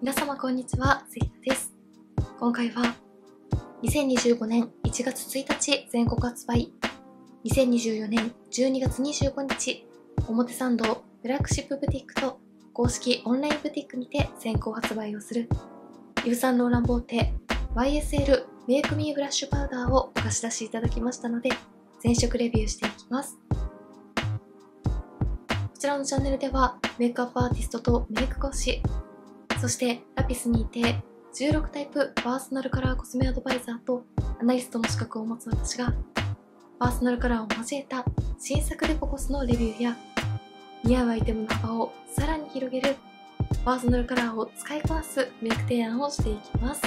皆様こんにちは、関田です。今回は2025年1月1日全国発売、2024年12月25日表参道フラッグシップブティックと公式オンラインブティックにて先行発売をするイヴ・サンローランボーテ YSL メイクミーブラッシュパウダーをお貸し出しいただきましたので、全色レビューしていきます。こちらのチャンネルではメイクアップアーティストとメイク講師、そしてラピスにて16タイプパーソナルカラーコスメアドバイザーとアナリストの資格を持つ私がパーソナルカラーを交えた新作デココスのレビューや似合うアイテムの幅をさらに広げるパーソナルカラーを使いこなすメイク提案をしていきます。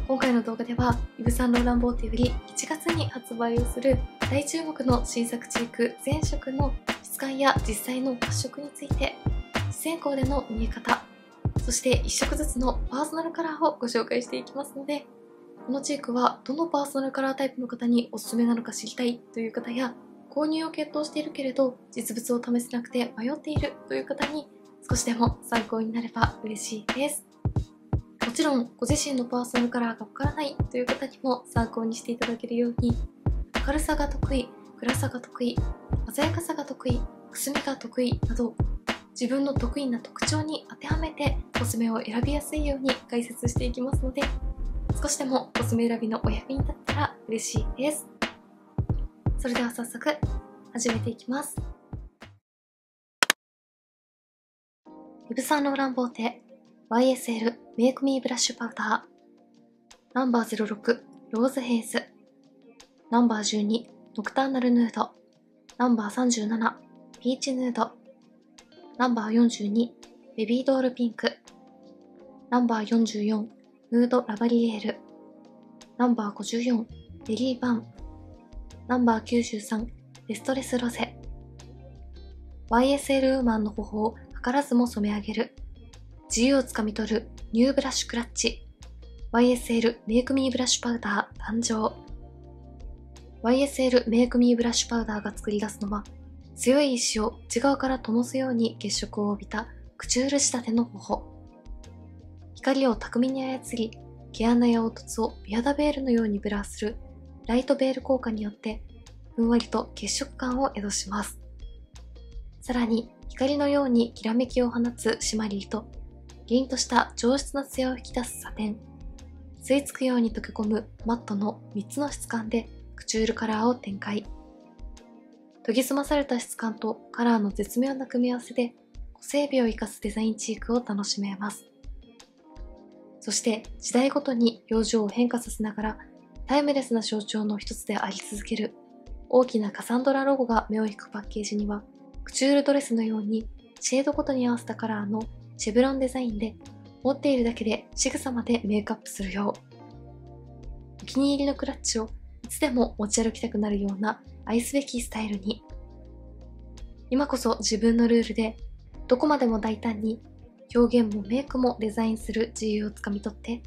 今回の動画ではイヴ・サンローランボーテより1月に発売をする大注目の新作チーク全色の質感や実際の発色について実先行での見え方、そして1色ずつのパーソナルカラーをご紹介していきますので、このチークはどのパーソナルカラータイプの方におすすめなのか知りたいという方や、購入を検討しているけれど実物を試せなくて迷っているという方に少しでも参考になれば嬉しいです。もちろんご自身のパーソナルカラーがわからないという方にも参考にしていただけるように、明るさが得意、暗さが得意、鮮やかさが得意、くすみが得意など自分の得意な特徴に当てはめてコスメを選びやすいように解説していきますので、少しでもコスメ選びのお役に立ったら嬉しいです。それでは早速始めていきます。イヴ・サンローランボーテ YSL メイクミーブラッシュパウダーナンバー06ローズヘイズ、ナンバー12ノクターナルヌード、ナンバー37ピーチヌード、ナンバー42ベビードールピンク、ナンバー44ヌードラバリエール、ナンバー54ベリーバン、ナンバー93デストレスロゼ。 YSL ウーマンの頬を図らずも染め上げる、自由をつかみ取るニューブラッシュクラッチ YSL メイクミーブラッシュパウダー誕生。 YSL メイクミーブラッシュパウダーが作り出すのは、強い意志を内側から灯すように血色を帯びたクチュール仕立ての頬。光を巧みに操り、毛穴や凹凸を美肌ベールのようにブラーするライトベール効果によってふんわりと血色感を宿します。さらに光のようにきらめきを放つシマリーと凛とした上質な艶を引き出すサテン、吸い付くように溶け込むマットの3つの質感でクチュールカラーを展開。研ぎ澄まされた質感とカラーの絶妙な組み合わせで個性美を生かすデザインチークを楽しめます。そして時代ごとに表情を変化させながらタイムレスな象徴の一つであり続ける大きなカサンドラロゴが目を引くパッケージには、クチュールドレスのようにシェードごとに合わせたカラーのシェブロンデザインで、持っているだけで仕草までメイクアップするよう、お気に入りのクラッチをいつでも持ち歩きたくなるような愛すべきスタイルに。今こそ自分のルールでどこまでも大胆に表現もメイクもデザインする自由をつかみ取って。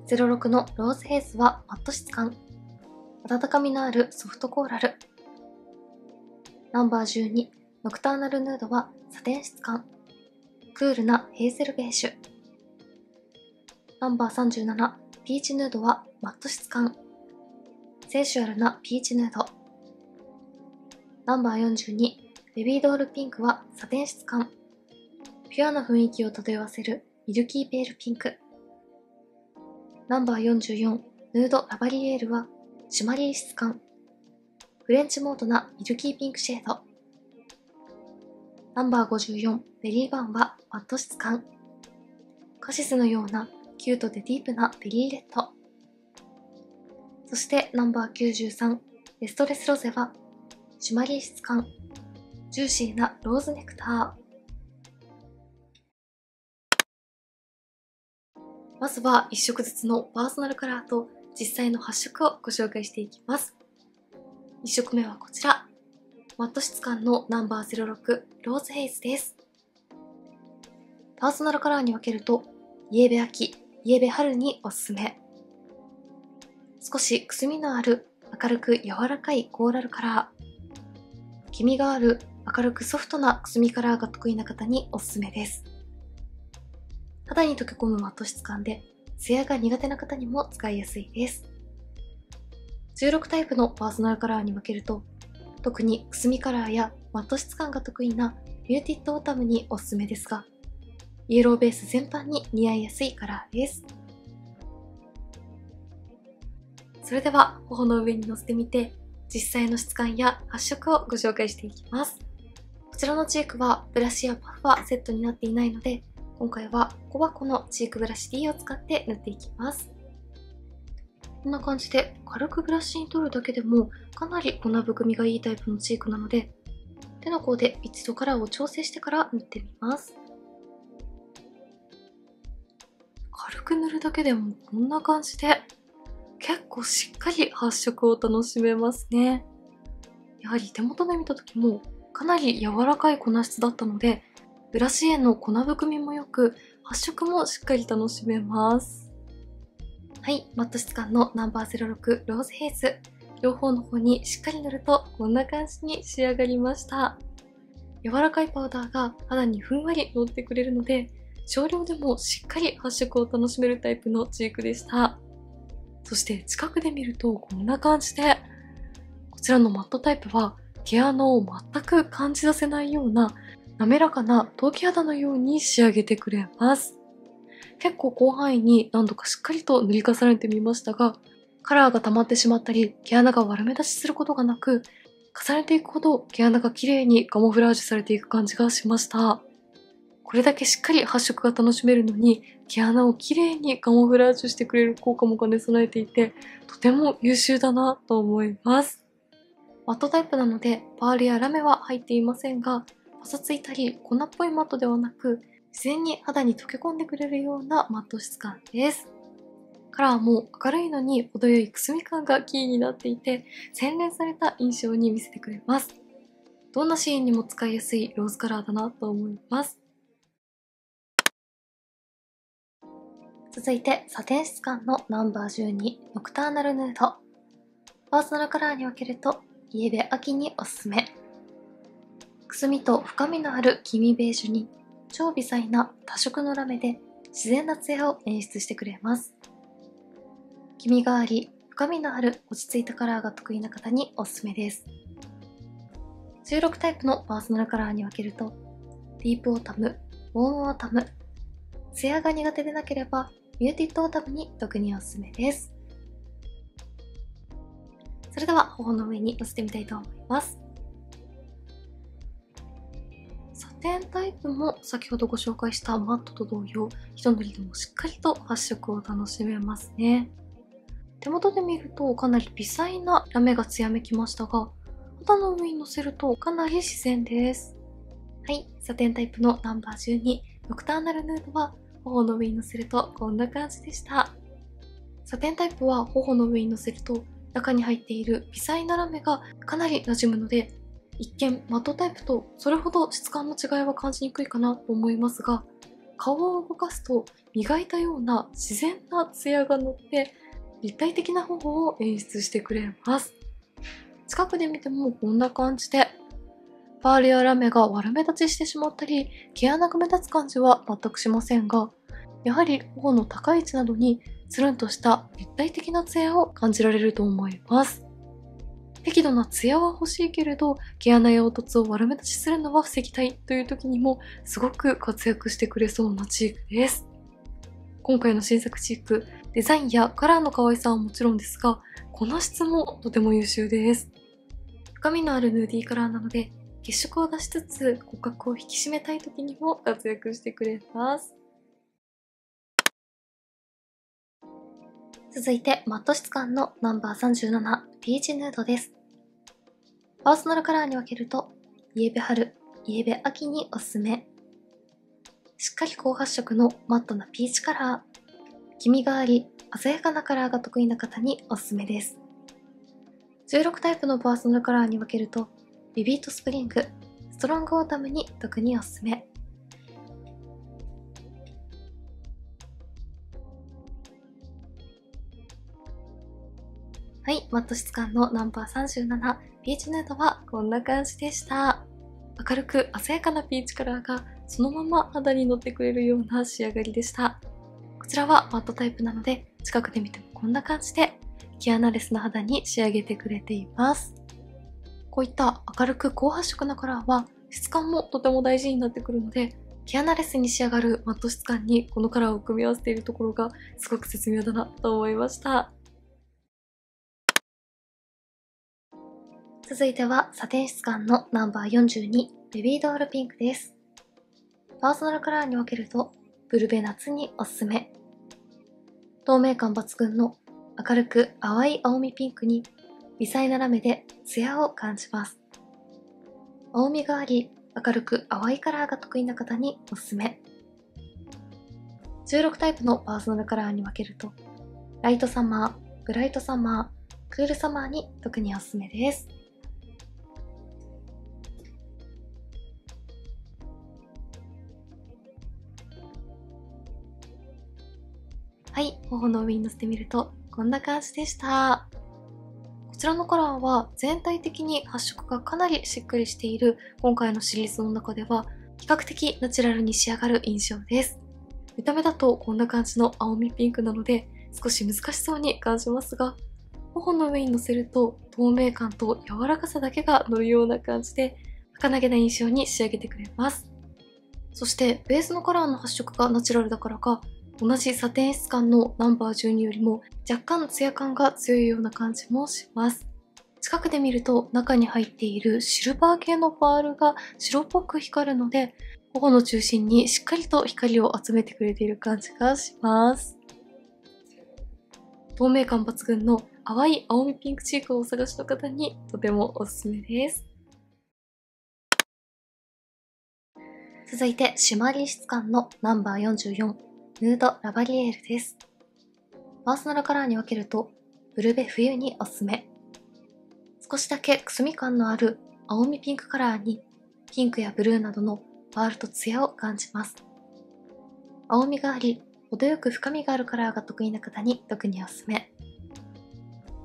06のローズヘイズはマット質感、温かみのあるソフトコーラル。ナンバー12ノクターナルヌードはサテン質感、クールなヘーゼルベージュ。ナンバー37ピーチヌードはマット質感、センシュアルなピーチヌード。ナンバー42ベビードールピンクはサテン質感、ピュアな雰囲気を漂わせるミルキーペールピンク。ナンバー44ヌードラバリエールはシマリー質感、フレンチモードなミルキーピンクシェード。ナンバー54ベリーバンはマット質感、カシスのようなキュートでディープなベリーレッド。そしてナンバー93デストレスロゼはシマリー質感、ジューシーなローズネクター。まずは1色ずつのパーソナルカラーと実際の発色をご紹介していきます。1色目はこちら、マット質感のナンバー06ローズヘイズです。パーソナルカラーに分けると、イエベ秋、イエベ春におすすめ。少しくすみのある明るく柔らかいコーラルカラー、黄みがある明るくソフトなくすみカラーが得意な方におすすめです。肌に溶け込むマット質感で、ツヤが苦手な方にも使いやすいです。16タイプのパーソナルカラーに分けると、特にくすみカラーやマット質感が得意なビューティッドオータムにおすすめですが、イエローベース全般に似合いやすいカラーです。それでは頬の上に乗せてみて、実際の質感や発色をご紹介していきます。こちらのチークはブラシやパフはセットになっていないので、今回は小箱のチークブラシ D を使って塗っていきます。こんな感じで軽くブラシに取るだけでもかなり粉含みがいいタイプのチークなので、手の甲で一度カラーを調整してから塗ってみます。軽く塗るだけでもこんな感じで結構しっかり発色を楽しめますね。やはり手元で見た時もかなり柔らかい粉質だったので、ブラシへの粉含みも良く発色もしっかり楽しめます。はい、マット質感のナンバー06ローズヘイズ、両方の方にしっかり塗るとこんな感じに仕上がりました。柔らかいパウダーが肌にふんわり乗ってくれるので、少量でもしっかり発色を楽しめるタイプのチークでした。そして近くで見るとこんな感じで、こちらのマットタイプは毛穴を全く感じさせないような滑らかな陶器肌のように仕上げてくれます。結構広範囲に何度かしっかりと塗り重ねてみましたが、カラーが溜まってしまったり毛穴が悪目立ちすることがなく、重ねていくほど毛穴が綺麗にカモフラージュされていく感じがしました。これだけしっかり発色が楽しめるのに、毛穴を綺麗にカモフラージュしてくれる効果も兼ね備えていて、とても優秀だなと思います。マットタイプなのでパールやラメは入っていませんが、パサついたり粉っぽいマットではなく、自然に肌に溶け込んでくれるようなマット質感です。カラーも明るいのに程よいくすみ感がキーになっていて、洗練された印象に見せてくれます。どんなシーンにも使いやすいローズカラーだなと思います。続いてサテン質感のナンバー12ノクターナルヌード。パーソナルカラーに分けるとイエベ秋におすすめ。くすみと深みのある黄身ベージュに超微細な多色のラメで自然なツヤを演出してくれます。黄みがあり深みのある落ち着いたカラーが得意な方におすすめです。16タイプのパーソナルカラーに分けるとディープオータム、ウォームオータム、ツヤが苦手でなければビューティッドオータムに特におすすめです。それでは頬の上にのせてみたいと思います。サテンタイプも先ほどご紹介したマットと同様、一塗りでもしっかりと発色を楽しめますね。手元で見るとかなり微細なラメが艶めきましたが、肌の上にのせるとかなり自然です。はい、サテンタイプのナンバー12ノクターナルヌードは頬の上にのせるとこんな感じでした。サテンタイプは頬の上にのせると中に入っている微細なラメがかなり馴染むので、一見マットタイプとそれほど質感の違いは感じにくいかなと思いますが、顔を動かすと磨いたような自然なツヤが乗って立体的な頬を演出してくれます。近くで見てもこんな感じで、パールやラメが悪目立ちしてしまったり毛穴が目立つ感じは全くしませんが、やはり頬の高い位置などにつるんとした立体的なツヤを感じられると思います。適度なツヤは欲しいけれど毛穴や凹凸を悪目立ちするのは防ぎたいという時にもすごく活躍してくれそうなチークです。今回の新作チーク、デザインやカラーの可愛さはもちろんですが、粉質もとても優秀です。深みのあるヌーディーカラーなので血色を出しつつ骨格を引き締めたい時にも活躍してくれます。続いてマット質感のナンバー37ピーチヌードです。パーソナルカラーに分けるとイエベ春、イエベ秋におすすめ。しっかり高発色のマットなピーチカラー、黄みがあり鮮やかなカラーが得意な方におすすめです。16タイプのパーソナルカラーに分けるとビビットスプリング、ストロングオータムに特におすすめ。はい、マット質感のナンバー37ピーチヌードはこんな感じでした。明るく鮮やかなピーチカラーがそのまま肌に乗ってくれるような仕上がりでした。こちらはマットタイプなので、近くで見てもこんな感じで毛穴レスの肌に仕上げてくれています。こういった明るく高発色なカラーは質感もとても大事になってくるので、毛穴レスに仕上がるマット質感にこのカラーを組み合わせているところがすごく絶妙だなと思いました。続いてはサテン質感のナンバー42ベビードールピンクです。パーソナルカラーに分けるとブルベ夏におすすめ。透明感抜群の明るく淡い青みピンクに微細なラメでツヤを感じます。青みがあり明るく淡いカラーが得意な方におすすめ。16タイプのパーソナルカラーに分けるとライトサマー、ブライトサマー、クールサマーに特におすすめです。はい、頬の上に乗せてみるとこんな感じでした。こちらのカラーは全体的に発色がかなりしっかりしている今回のシリーズの中では比較的ナチュラルに仕上がる印象です。見た目だとこんな感じの青みピンクなので少し難しそうに感じますが、頬の上に乗せると透明感と柔らかさだけが乗るような感じで儚げな印象に仕上げてくれます。そしてベースのカラーの発色がナチュラルだからか、同じサテン質感のナンバー12よりも若干ツヤ感が強いような感じもします。近くで見ると中に入っているシルバー系のパールが白っぽく光るので、頬の中心にしっかりと光を集めてくれている感じがします。透明感抜群の淡い青みピンクチークをお探しの方にとてもおすすめです。続いてシマリー質感のナンバー44ヌードラバリエールです。パーソナルカラーに分けるとブルベ冬におすすめ。少しだけくすみ感のある青みピンクカラーにピンクやブルーなどのパールとツヤを感じます。青みがあり程よく深みがあるカラーが得意な方に特におすすめ。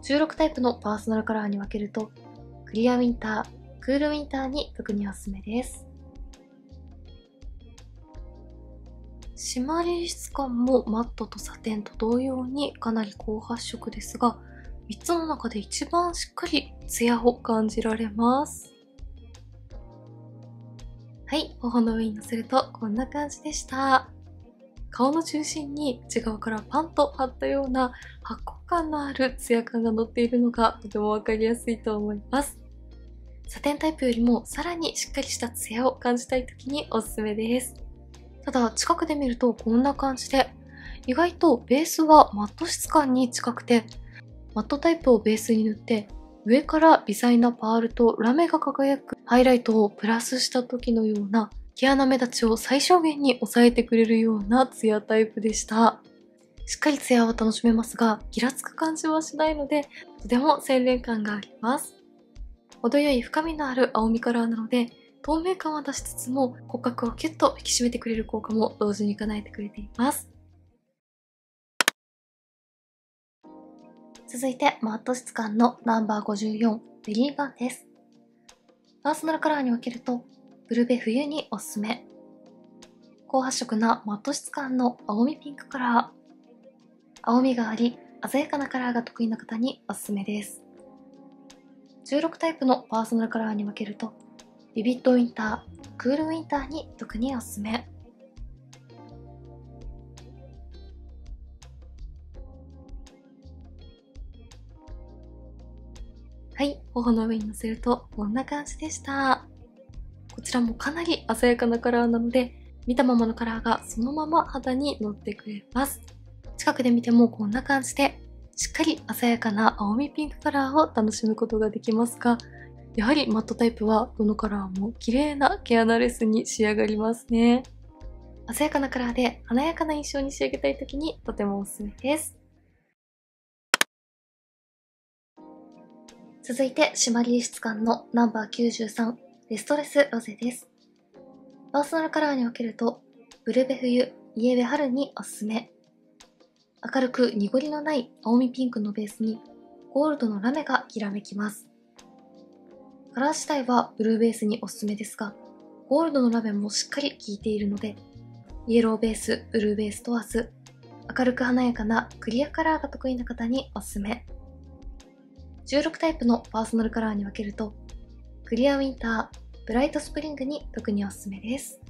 16タイプのパーソナルカラーに分けるとクリアウィンター、クールウィンターに特におすすめです。シマリー質感もマットとサテンと同様にかなり高発色ですが、3つの中で一番しっかりツヤを感じられます。はい、頬の上に乗せるとこんな感じでした。顔の中心に内側からパンと張ったような発光感のあるツヤ感が乗っているのがとてもわかりやすいと思います。サテンタイプよりもさらにしっかりしたツヤを感じたい時におすすめです。ただ近くで見るとこんな感じで、意外とベースはマット質感に近くて、マットタイプをベースに塗って上から微細なパールとラメが輝くハイライトをプラスした時のような毛穴目立ちを最小限に抑えてくれるようなツヤタイプでした。しっかりツヤは楽しめますがギラつく感じはしないのでとても洗練感があります。程よい深みのある青みカラーなので透明感は出しつつも骨格をキュッと引き締めてくれる効果も同時に叶えてくれています。続いてマット質感のナンバー54ベリーガンです。パーソナルカラーに分けるとブルベ冬におすすめ。高発色なマット質感の青みピンクカラー。青みがあり鮮やかなカラーが得意な方におすすめです。16タイプのパーソナルカラーに分けるとビビッドウィンター、クールウィンターに特におすすめ。はい、頬の上に乗せるとこんな感じでした。こちらもかなり鮮やかなカラーなので、見たままのカラーがそのまま肌に乗ってくれます。近くで見てもこんな感じで、しっかり鮮やかな青みピンクカラーを楽しむことができますが、やはりマットタイプはどのカラーも綺麗な毛穴レスに仕上がりますね。鮮やかなカラーで華やかな印象に仕上げたい時にとてもおすすめです。続いてシマリー質感のナンバー93レストレスロゼです。パーソナルカラーに分けるとブルベ冬、イエベ春におすすめ。明るく濁りのない青みピンクのベースにゴールドのラメがきらめきます。カラー自体はブルーベースにおすすめですが、ゴールドのラメもしっかり効いているので、イエローベース、ブルーベース問わず、明るく華やかなクリアカラーが得意な方におすすめ。16タイプのパーソナルカラーに分けると、クリアウィンター、ブライトスプリングに特におすすめです。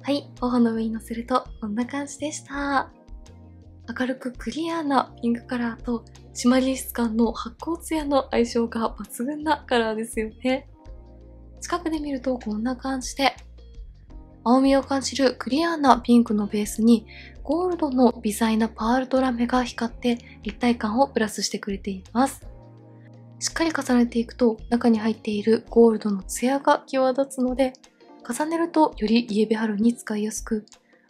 はい、頬の上にのせるとこんな感じでした。明るくクリアなピンクカラーとシマリー質感の発光ツヤの相性が抜群なカラーですよね。近くで見るとこんな感じで、青みを感じるクリアなピンクのベースにゴールドの微細なパールとラメが光って立体感をプラスしてくれています。しっかり重ねていくと中に入っているゴールドのツヤが際立つので、重ねるとよりイエベ春に使いやすく、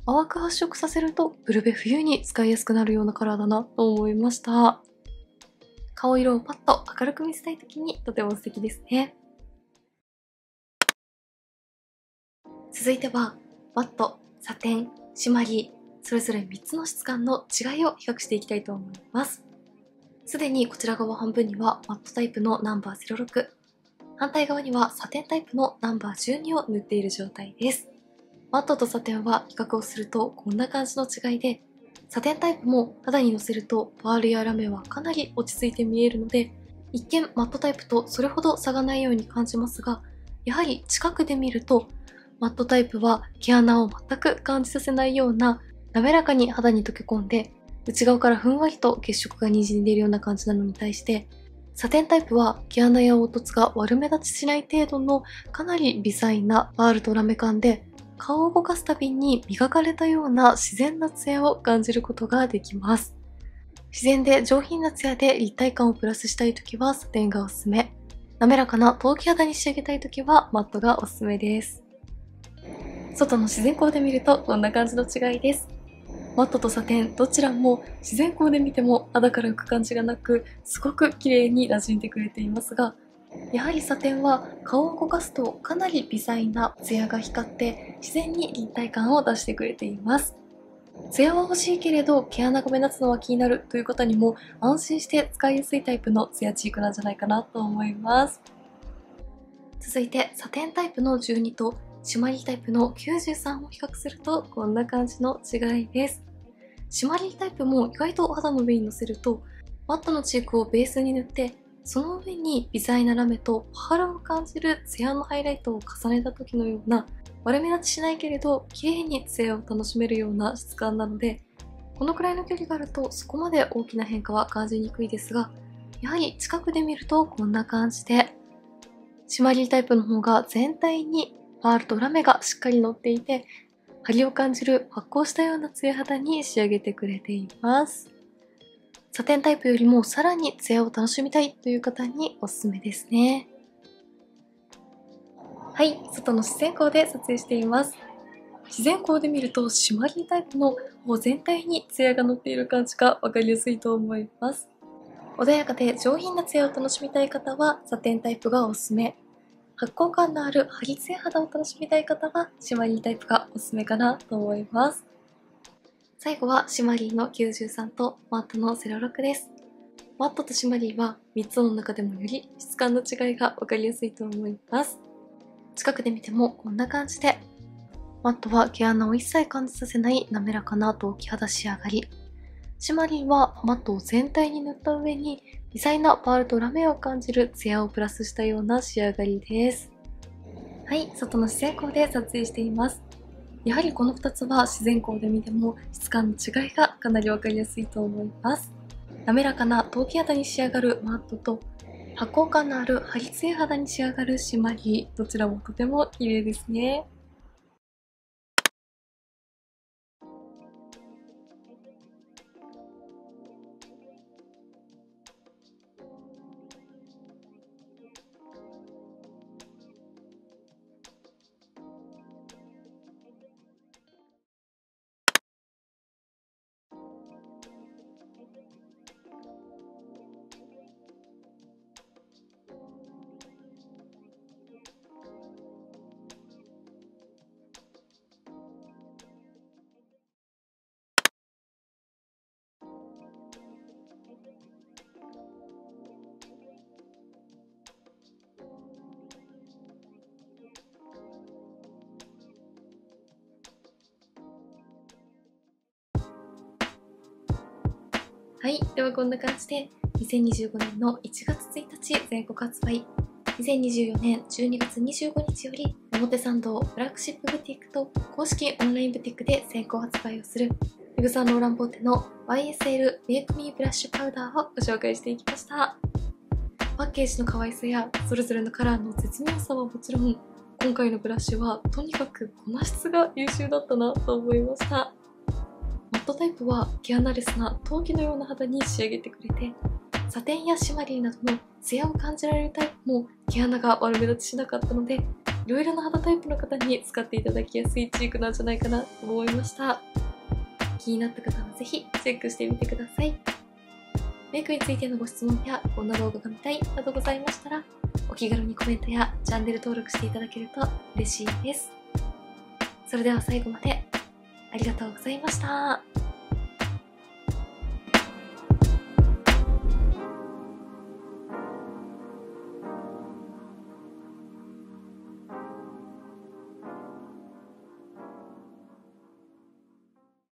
淡く発色させるとブルベ冬に使いやすくなるようなカラーだなと思いました。顔色をパッと明るく見せたい時にとても素敵ですね。続いては、マット、サテン、シマリー、それぞれ3つの質感の違いを比較していきたいと思います。すでにこちら側半分にはマットタイプのナンバー06、反対側にはサテンタイプのナンバー12を塗っている状態です。マットとサテンは比較をするとこんな感じの違いで、サテンタイプも肌にのせるとパールやラメはかなり落ち着いて見えるので、一見マットタイプとそれほど差がないように感じますが、やはり近くで見るとマットタイプは毛穴を全く感じさせないような滑らかに肌に溶け込んで、内側からふんわりと血色が滲んでいるような感じなのに対して、サテンタイプは毛穴や凹凸が悪目立ちしない程度のかなり微細なパールとラメ感で、顔を動かすたびに磨かれたような自然なツヤを感じることができます。自然で上品なツヤで立体感をプラスしたいときはサテンがおすすめ。滑らかな陶器肌に仕上げたいときはマットがおすすめです。外の自然光で見るとこんな感じの違いです。マットとサテンどちらも自然光で見ても肌から浮く感じがなく、すごく綺麗に馴染んでくれていますが、やはりサテンは顔を動かすとかなり微細なツヤが光って自然に立体感を出してくれています。ツヤは欲しいけれど毛穴が目立つのは気になるという方にも安心して使いやすいタイプのツヤチークなんじゃないかなと思います。続いてサテンタイプの12とシマリータイプの93を比較するとこんな感じの違いです。シマリータイプも意外と肌の上にのせると、マットのチークをベースに塗って、その上に微細なラメとパールを感じるツヤのハイライトを重ねた時のような、悪目立ちしないけれど綺麗にツヤを楽しめるような質感なので、このくらいの距離があるとそこまで大きな変化は感じにくいですが、やはり近くで見るとこんな感じで、シマリータイプの方が全体にパールとラメがしっかり乗っていて、張りを感じる発光したようなツヤ肌に仕上げてくれています。サテンタイプよりもさらにツヤを楽しみたいという方におすすめですね。はい、外の自然光で撮影しています。自然光で見るとシマリータイプの方全体にツヤが乗っている感じがわかりやすいと思います。穏やかで上品なツヤを楽しみたい方はサテンタイプがおすすめ。発光感のあるハリツヤ肌を楽しみたい方はシマリータイプがおすすめかなと思います。最後はシマリーの93とマットの06です。マットとシマリーは3つの中でもより質感の違いがわかりやすいと思います。近くで見てもこんな感じで、マットは毛穴を一切感じさせない滑らかな陶器肌仕上がり。シマリーはマットを全体に塗った上に微細なパールとラメを感じるツヤをプラスしたような仕上がりです。はい、外の自然光で撮影しています。やはりこの2つは自然光で見ても質感の違いがかなりわかりやすいと思います。滑らかな陶器肌に仕上がるマットと発光感のあるハリツヤ肌に仕上がるシマリー、どちらもとても綺麗ですね。はい、ではこんな感じで2025年の1月1日全国発売、2024年12月25日より表参道フラッグシップブティックと公式オンラインブティックで先行発売をするイヴ・サンローラン・ポーテの YSL Make Me ブラッシュパウダーをご紹介していきました。パッケージの可愛さやそれぞれのカラーの絶妙さはもちろん、今回のブラシはとにかく粉質が優秀だったなと思いました。マットタイプは毛穴レスな陶器のような肌に仕上げてくれて、サテンやシマリーなどのツヤを感じられるタイプも毛穴が悪目立ちしなかったので、いろいろな肌タイプの方に使っていただきやすいチークなんじゃないかなと思いました。気になった方はぜひチェックしてみてください。メイクについてのご質問やこんな動画が見たいなどございましたら、お気軽にコメントやチャンネル登録していただけると嬉しいです。それでは最後までありがとうございました。